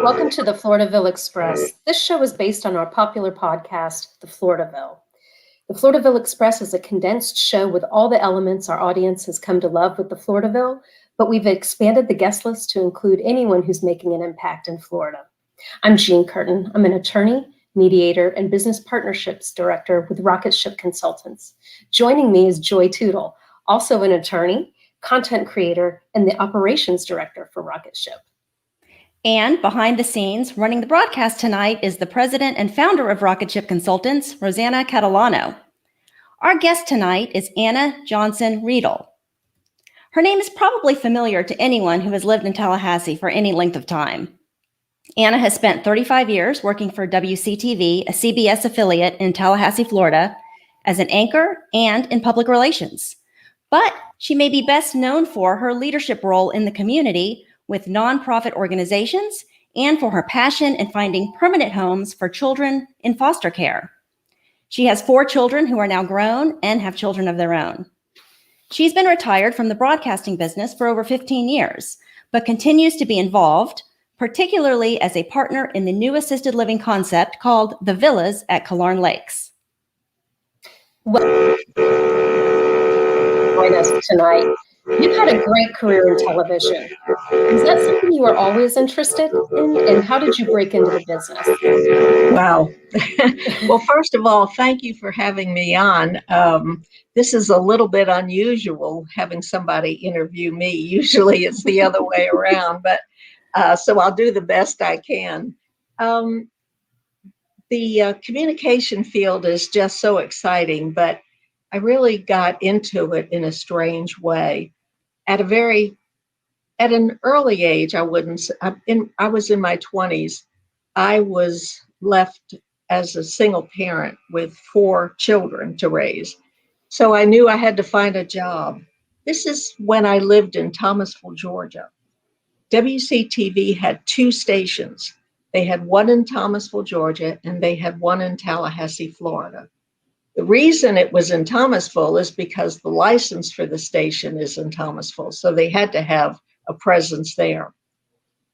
Welcome to the Floridaville Express. This show is based on our popular podcast, The Floridaville. The Floridaville Express is a condensed show with all the elements our audience has come to love with the Floridaville, but we've expanded the guest list to include anyone who's making an impact in Florida. I'm Jean Curtin. I'm an attorney, mediator, and business partnerships director with Rocket Ship Consultants. Joining me is Joy Tootle, also an attorney, content creator, and the operations director for Rocket Ship. And behind the scenes, running the broadcast tonight, is the president and founder of Rocket Ship Consultants, Rosanna Catalano. Our guest tonight is Anna Johnson Riedel. Her name is probably familiar to anyone who has lived in Tallahassee for any length of time. Anna has spent 35 years working for WCTV, a CBS affiliate in Tallahassee, Florida, as an anchor and in public relations. But she may be best known for her leadership role in the community with nonprofit organizations and for her passion in finding permanent homes for children in foster care. She has 4 children who are now grown and have children of their own. She's been retired from the broadcasting business for over 15 years, but continues to be involved, particularly as a partner in the new assisted living concept called The Villas at Killarn Lakes. Well, join us tonight. You've had a great career in television. Is that something you were always interested in? And how did you break into the business? Wow. Well, first of all, thank you for having me on. This is a little bit unusual, having somebody interview me. Usually it's the other way around, but so I'll do the best I can. The communication field is just so exciting, but I really got into it in a strange way. At an early age, I was in my 20s. I was left as a single parent with 4 children to raise. So I knew I had to find a job. This is when I lived in Thomasville, Georgia. WCTV had 2 stations. They had one in Thomasville, Georgia, and they had one in Tallahassee, Florida. The reason it was in Thomasville is because the license for the station is in Thomasville, so they had to have a presence there.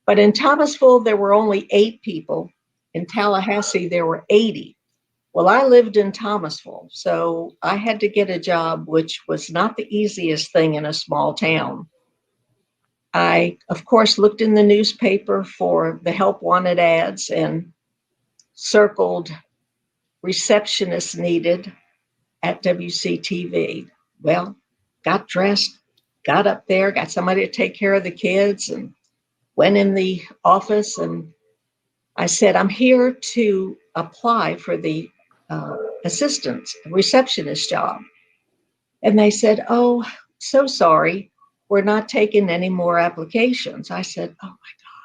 But in Thomasville, there were only 8 people. In Tallahassee, there were 80. Well, I lived in Thomasville, so I had to get a job, which was not the easiest thing in a small town. I, of course, looked in the newspaper for the help wanted ads and circled receptionist needed at WCTV. Well, got dressed, got up there, got somebody to take care of the kids, and went in the office, and I said, I'm here to apply for the receptionist job. And they said, oh, so sorry, we're not taking any more applications. I said, oh my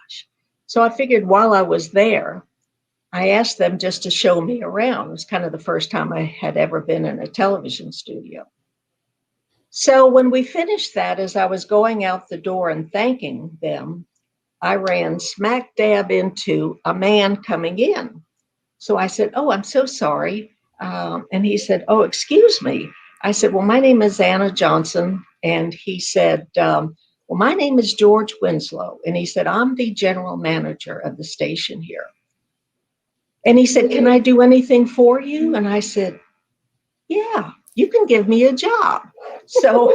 gosh. So I figured while I was there, I asked them just to show me around. It was kind of the first time I had ever been in a television studio. So when we finished that, as I was going out the door and thanking them, I ran smack dab into a man coming in. So I said, oh, I'm so sorry. And he said, oh, excuse me. I said, well, my name is Anna Johnson. And he said, well, my name is George Winslow. And he said, I'm the general manager of the station here. And he said, can I do anything for you? And I said, yeah, you can give me a job. So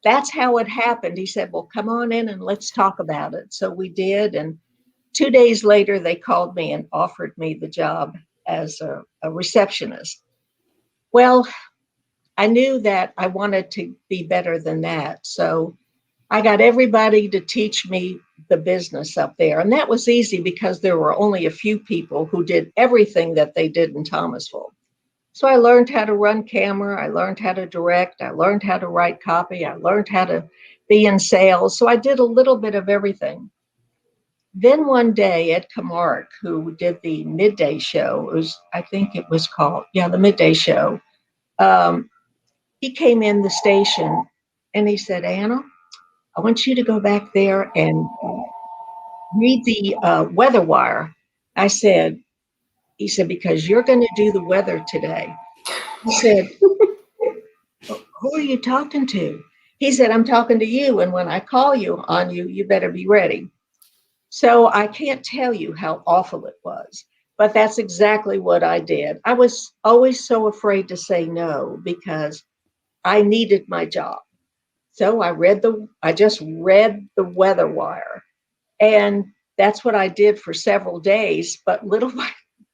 that's how it happened. He said, well, come on in and let's talk about it. So we did. And 2 days later, they called me and offered me the job as a receptionist. Well, I knew that I wanted to be better than that. So I got everybody to teach me the business up there. And that was easy because there were only a few people who did everything that they did in Thomasville. So I learned how to run camera. I learned how to direct. I learned how to write copy. I learned how to be in sales. So I did a little bit of everything. Then one day, Ed Camark, who did the midday show, the midday show, he came in the station and he said, Anna, I want you to go back there and read the weather wire. He said, because you're going to do the weather today. He said, who are you talking to? He said, I'm talking to you. And when I call you on you, you better be ready. So I can't tell you how awful it was, but that's exactly what I did. I was always so afraid to say no because I needed my job. So I just read the weather wire, and that's what I did for several days. But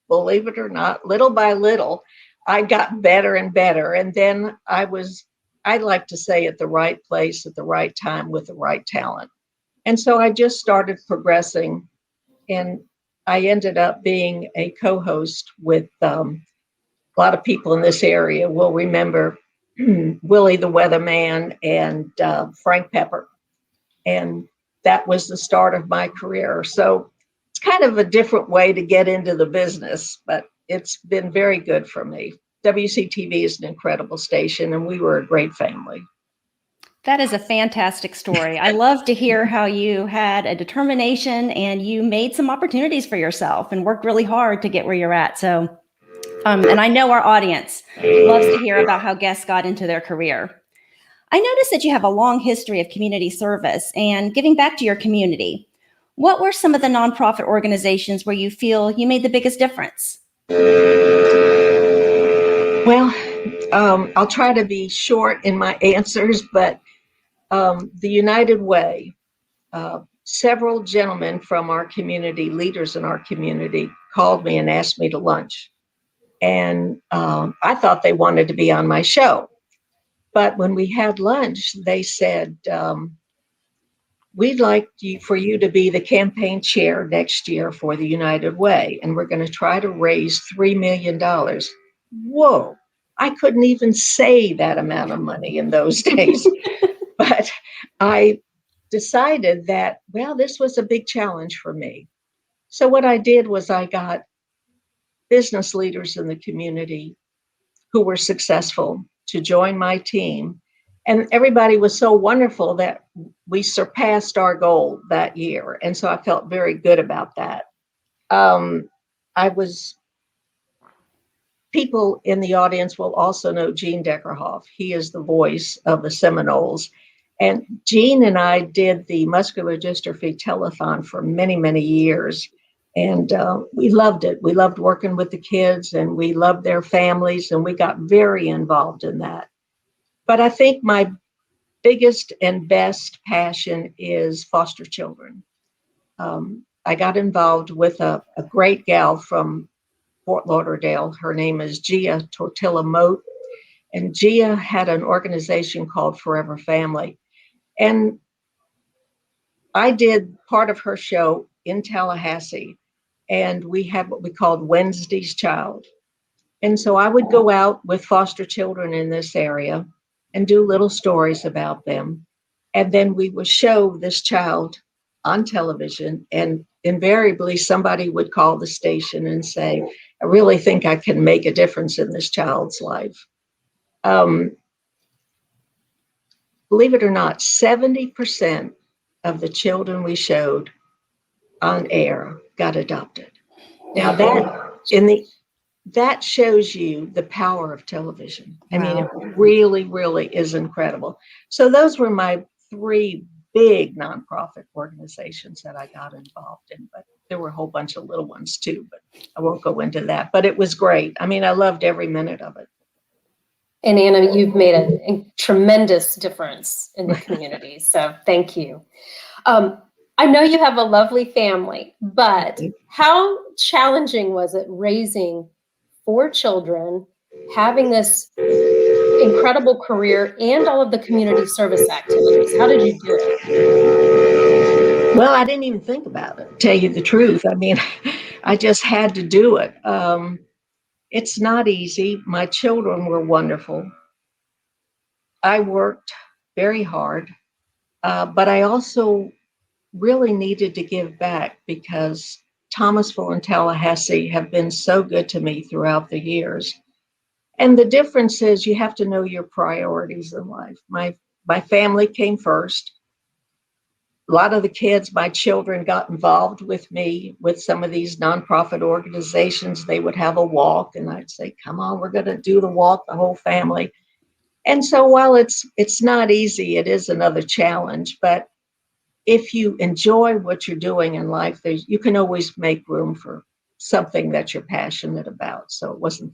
believe it or not, little by little, I got better and better. And then I like to say, at the right place at the right time with the right talent. And so I just started progressing, and I ended up being a co-host with a lot of people in this area will remember Willie the Weatherman and Frank Pepper. And that was the start of my career. So it's kind of a different way to get into the business, but it's been very good for me. WCTV is an incredible station, and we were a great family. That is a fantastic story. I love to hear how you had a determination and you made some opportunities for yourself and worked really hard to get where you're at. So, and I know our audience loves to hear about how guests got into their career. I noticed that you have a long history of community service and giving back to your community. What were some of the nonprofit organizations where you feel you made the biggest difference? Well, I'll try to be short in my answers, but the United Way, several gentlemen from our community, leaders in our community, called me and asked me to lunch. And I thought they wanted to be on my show. But when we had lunch, they said, we'd like for you to be the campaign chair next year for the United Way, and we're going to try to raise $3 million. Whoa, I couldn't even say that amount of money in those days. But I decided that, well, this was a big challenge for me. So what I did was I got business leaders in the community who were successful to join my team. And everybody was so wonderful that we surpassed our goal that year. And so I felt very good about that. People in the audience will also know Gene Deckerhoff. He is the voice of the Seminoles. And Gene and I did the Muscular Dystrophy Telethon for many, many years. And we loved it. We loved working with the kids, and we loved their families, and we got very involved in that. But I think my biggest and best passion is foster children. I got involved with a great gal from Fort Lauderdale. Her name is Gia Tortilla Moat. And Gia had an organization called Forever Family. And I did part of her show in Tallahassee. And we had what we called Wednesday's Child. And so I would go out with foster children in this area and do little stories about them. And then we would show this child on television, and invariably somebody would call the station and say, I really think I can make a difference in this child's life. Believe it or not, 70% of the children we showed on air got adopted. Now that shows you the power of television. I mean, it really, really is incredible. So those were my three big nonprofit organizations that I got involved in, but there were a whole bunch of little ones too, but I won't go into that. But it was great. I mean, I loved every minute of it. And Anna, you've made a tremendous difference in the community. So thank you. I know you have a lovely family, but how challenging was it raising 4 children, having this incredible career, and all of the community service activities? How did you do it? Well, I didn't even think about it, to tell you the truth. I mean, I just had to do it. It's not easy. My children were wonderful. I worked very hard, but I also really needed to give back because Thomasville and Tallahassee have been so good to me throughout the years. And the difference is you have to know your priorities in life. My family came first. A lot of the kids, my children, got involved with me with some of these nonprofit organizations. They would have a walk, and I'd say, come on, we're going to do the walk, the whole family. And so while it's not easy, it is another challenge, but if you enjoy what you're doing in life, you can always make room for something that you're passionate about. So it wasn't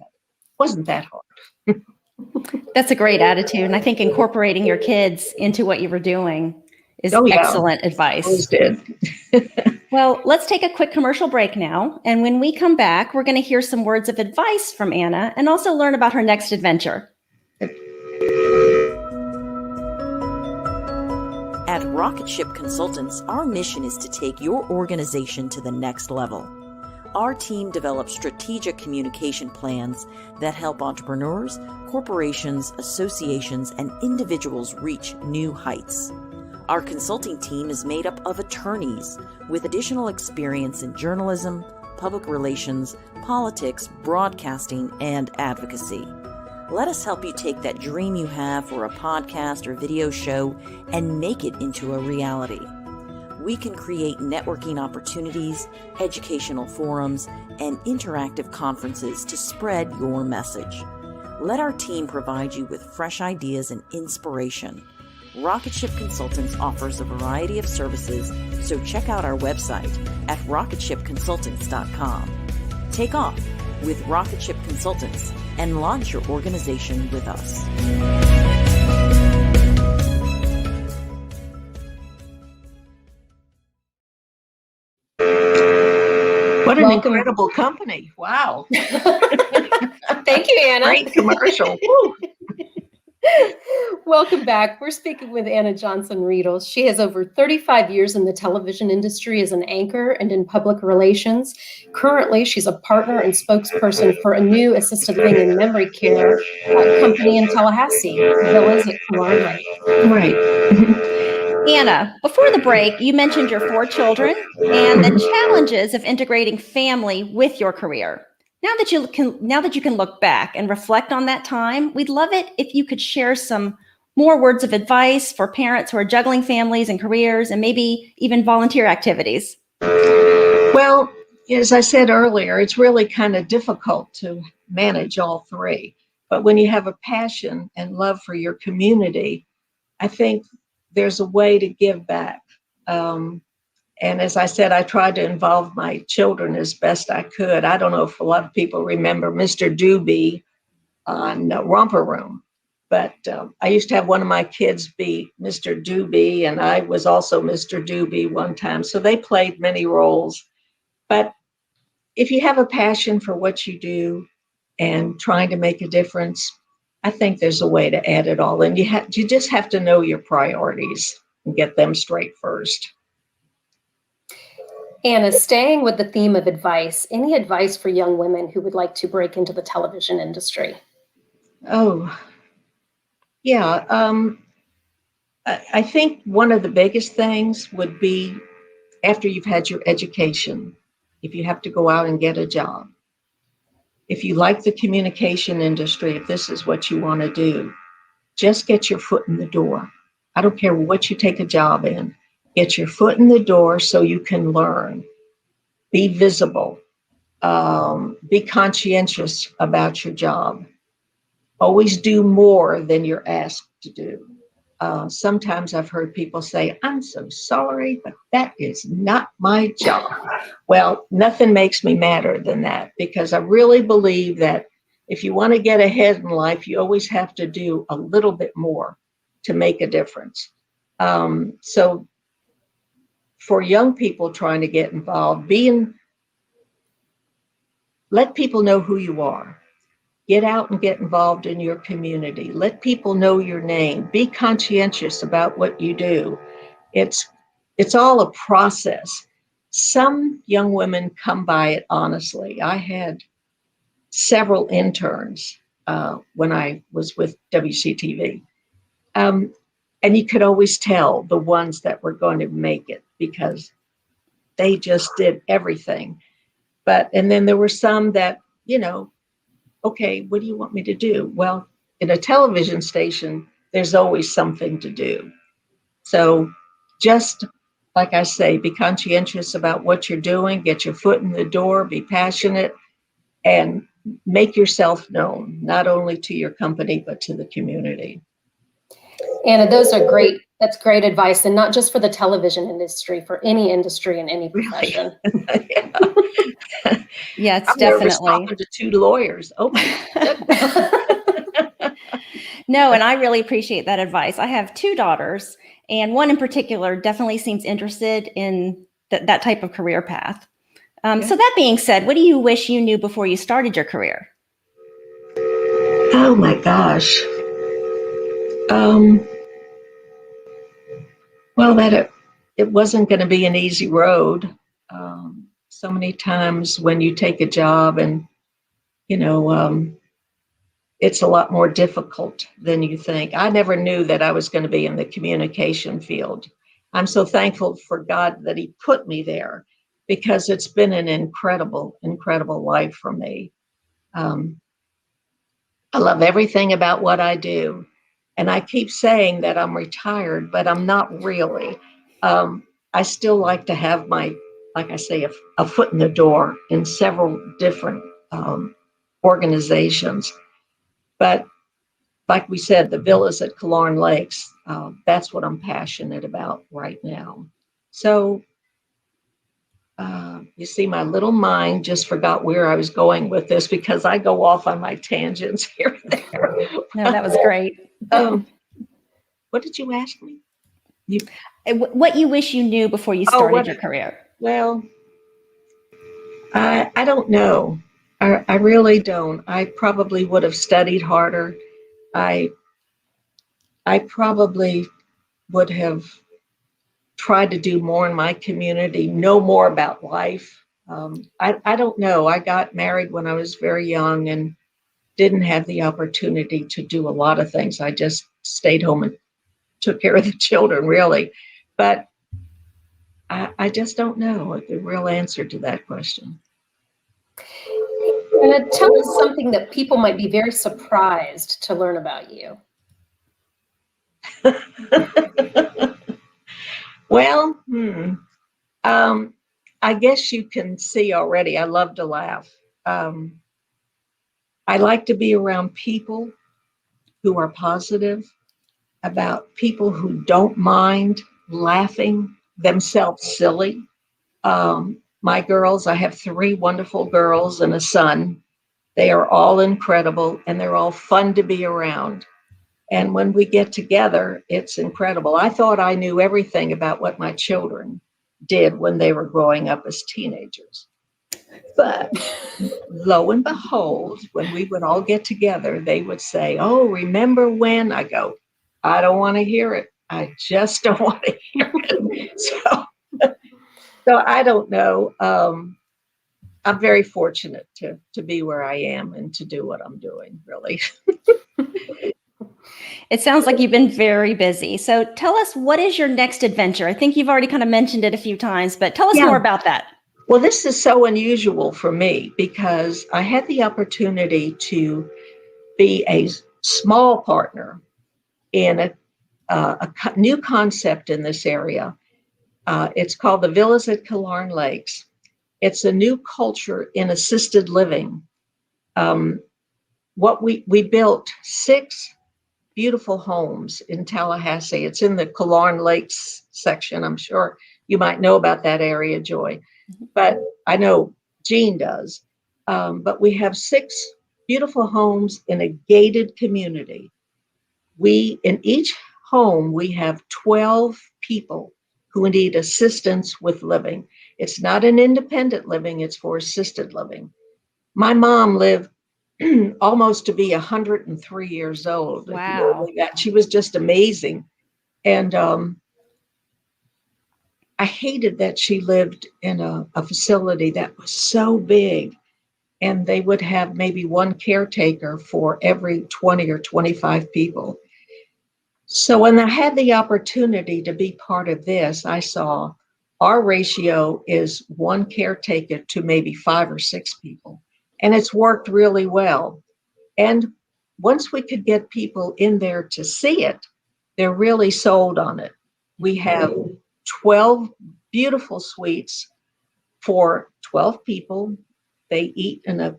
that hard. That's a great attitude. And I think incorporating your kids into what you were doing is excellent advice. Always did. Well, let's take a quick commercial break now. And when we come back, we're going to hear some words of advice from Anna and also learn about her next adventure. At Rocket Ship Consultants, our mission is to take your organization to the next level. Our team develops strategic communication plans that help entrepreneurs, corporations, associations, and individuals reach new heights. Our consulting team is made up of attorneys with additional experience in journalism, public relations, politics, broadcasting, and advocacy. Let us help you take that dream you have for a podcast or video show and make it into a reality. We can create networking opportunities, educational forums, and interactive conferences to spread your message. Let our team provide you with fresh ideas and inspiration. Rocket Ship Consultants offers a variety of services, so check out our website at rocketshipconsultants.com. Take off with Rocket Ship Consultants and launch your organization with us. What an incredible company. Wow. Thank you, Anna. Great commercial. Welcome back. We're speaking with Anna Johnson Riedel. She has over 35 years in the television industry as an anchor and in public relations. Currently, she's a partner and spokesperson for a new assisted living and memory care company in Tallahassee, Villas at Killarn. Right. Anna, before the break, you mentioned your 4 children and the challenges of integrating family with your career. Now that you can look back and reflect on that time, we'd love it if you could share some more words of advice for parents who are juggling families and careers and maybe even volunteer activities. Well, as I said earlier, it's really kind of difficult to manage all 3. But when you have a passion and love for your community, I think there's a way to give back. And as I said, I tried to involve my children as best I could. I don't know if a lot of people remember Mr. Doobie on Romper Room, but I used to have one of my kids be Mr. Doobie, and I was also Mr. Doobie one time. So they played many roles. But if you have a passion for what you do and trying to make a difference, I think there's a way to add it all in. You just have to know your priorities and get them straight first. Anna, staying with the theme of advice, any advice for young women who would like to break into the television industry? Oh, yeah. I think one of the biggest things would be after you've had your education, if you have to go out and get a job. If you like the communication industry, if this is what you want to do, just get your foot in the door. I don't care what you take a job in. Get your foot in the door so you can learn. Be visible. Be conscientious about your job. Always do more than you're asked to do. Sometimes I've heard people say, I'm so sorry, but that is not my job. Well, nothing makes me madder than that, because I really believe that if you want to get ahead in life, you always have to do a little bit more to make a difference. So for young people trying to get involved, let people know who you are. Get out and get involved in your community. Let people know your name. Be conscientious about what you do. It's all a process. Some young women come by it honestly. I had several interns when I was with WCTV. And you could always tell the ones that were going to make it because they just did everything. And then there were some that, okay, what do you want me to do? Well, in a television station, there's always something to do. So just like I say, be conscientious about what you're doing, get your foot in the door, be passionate, and make yourself known, not only to your company, but to the community. Anna, those are great. That's great advice, and not just for the television industry, for any industry and any profession. Yeah. Yes, I'm nervous definitely. talking to two lawyers. Oh my goodness. No, and I really appreciate that advice. I have two daughters, and one in particular definitely seems interested in that type of career path. So that being said, what do you wish you knew before you started your career? Oh my gosh. Well, that it wasn't going to be an easy road. So many times when you take a job and, you know, it's a lot more difficult than you think. I never knew that I was going to be in the communication field. I'm so thankful for God that He put me there, because it's been an incredible, incredible life for me. I love everything about what I do. And I keep saying that I'm retired, but I'm not really. I still like to have my, like I say, a foot in the door in several different organizations. But like we said, the villas at Killarn Lakes, that's what I'm passionate about right now. So you see, my little mind just forgot where I was going with this, because I go off on my tangents here and there. No, that was great. What did you ask me? What you wish you knew before you started your career? Well, I don't know. I really don't. I probably would have studied harder. I probably would have tried to do more in my community, know more about life. I don't know. I got married when I was very young and didn't have the opportunity to do a lot of things. I just stayed home and took care of the children, really. But I just don't know the real answer to that question. And tell us something that people might be very surprised to learn about you. Well, I guess you can see already, I love to laugh. I like to be around people who are positive, about people who don't mind laughing themselves silly. My girls, I have 3 wonderful girls and a son. They are all incredible, and they're all fun to be around. And when we get together, it's incredible. I thought I knew everything about what my children did when they were growing up as teenagers. But lo and behold, when we would all get together, they would say, "Oh, remember when?" I go, "I don't want to hear it. I just don't want to hear it." So I don't know. I'm very fortunate to be where I am and to do what I'm doing, really. It sounds like you've been very busy. So tell us, what is your next adventure? I think you've already kind of mentioned it a few times, but tell us more about that. Well, this is so unusual for me because I had the opportunity to be a small partner in a new concept in this area. It's called the Villas at Killarn Lakes. It's a new culture in assisted living. What we built 6 beautiful homes in Tallahassee. It's in the Killarn Lakes section. I'm sure you might know about that area, Joy, but I know Jean does. But we have 6 beautiful homes in a gated community. In each home, we have 12 people who need assistance with living. It's not an independent living, it's for assisted living. My mom lived almost to be 103 years old. Wow. She was just amazing. And I hated that she lived in a facility that was so big, and they would have maybe one caretaker for every 20 or 25 people. So when I had the opportunity to be part of this, I saw our ratio is one caretaker to maybe 5 or 6 people. And it's worked really well. And once we could get people in there to see it, they're really sold on it. We have 12 beautiful suites for 12 people. They eat in a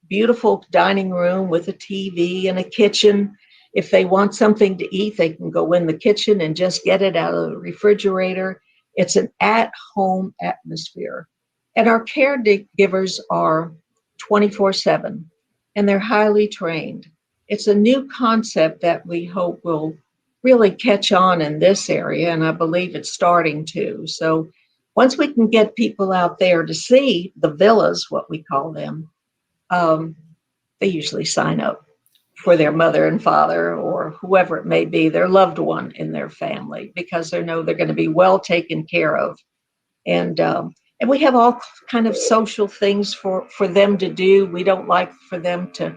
beautiful dining room with a TV and a kitchen. If they want something to eat, they can go in the kitchen and just get it out of the refrigerator. It's an at-home atmosphere. And our caregivers are 24/7, and they're highly trained. It's a new concept that we hope will really catch on in this area, and I believe it's starting to. So once we can get people out there to see the villas, what we call them, they usually sign up for their mother and father or whoever it may be, their loved one in their family, because they know they're going to be well taken care of. And we have all kind of social things for them to do. We don't like for them to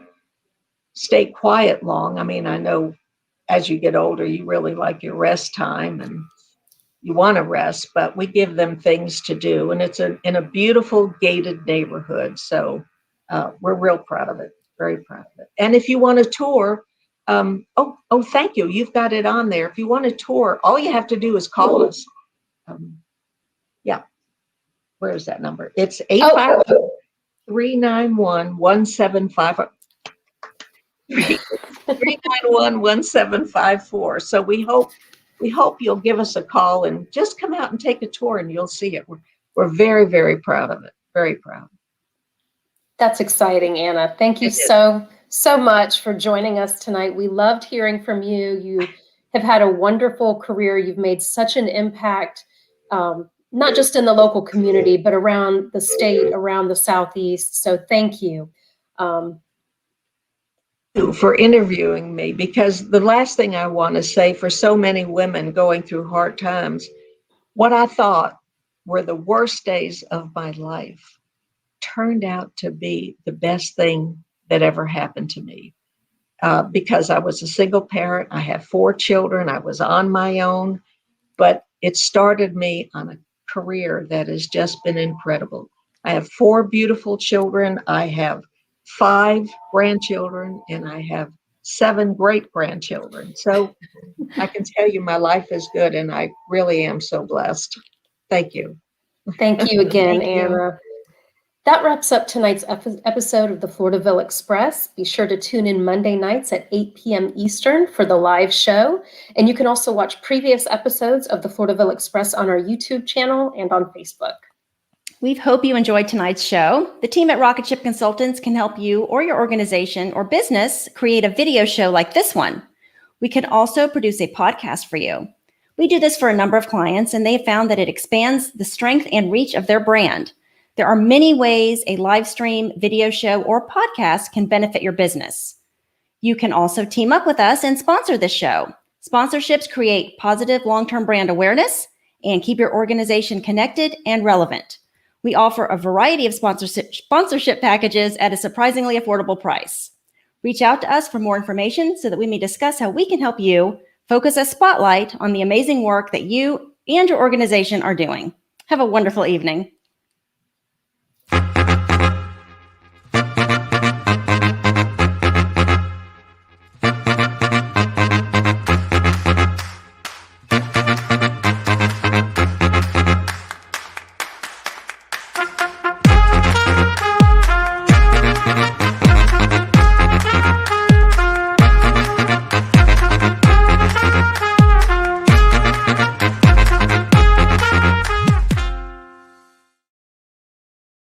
stay quiet long. I mean, I know as you get older, you really like your rest time and you want to rest, but we give them things to do. And it's in a beautiful gated neighborhood. So we're real proud of it, very proud of it. And if you want a tour, thank you. You've got it on there. If you want a tour, all you have to do is call us. Where is that number? It's 852-391-1754. 391-1754. So we hope you'll give us a call and just come out and take a tour, and you'll see it. We're very, very proud of it. Very proud. That's exciting, Anna. Thank you so much for joining us tonight. We loved hearing from you. You have had a wonderful career. You've made such an impact, not just in the local community, but around the state, around the Southeast. So thank you. For interviewing me, because the last thing I want to say for so many women going through hard times, what I thought were the worst days of my life turned out to be the best thing that ever happened to me. Because I was a single parent, I have 4 children, I was on my own, but it started me on a career that has just been incredible. I have 4 beautiful children, I have 5 grandchildren, and I have 7 great-grandchildren. So I can tell you my life is good, and I really am so blessed. Thank you. Thank you again, Thank you. Anna. That wraps up tonight's episode of the Floridaville Express. Be sure to tune in Monday nights at 8 p.m. Eastern for the live show. And you can also watch previous episodes of the Floridaville Express on our YouTube channel and on Facebook. We hope you enjoyed tonight's show. The team at Rocket Ship Consultants can help you or your organization or business create a video show like this one. We can also produce a podcast for you. We do this for a number of clients, and they found that it expands the strength and reach of their brand. There are many ways a live stream, video show, or podcast can benefit your business. You can also team up with us and sponsor this show. Sponsorships create positive long-term brand awareness and keep your organization connected and relevant. We offer a variety of sponsorship packages at a surprisingly affordable price. Reach out to us for more information so that we may discuss how we can help you focus a spotlight on the amazing work that you and your organization are doing. Have a wonderful evening.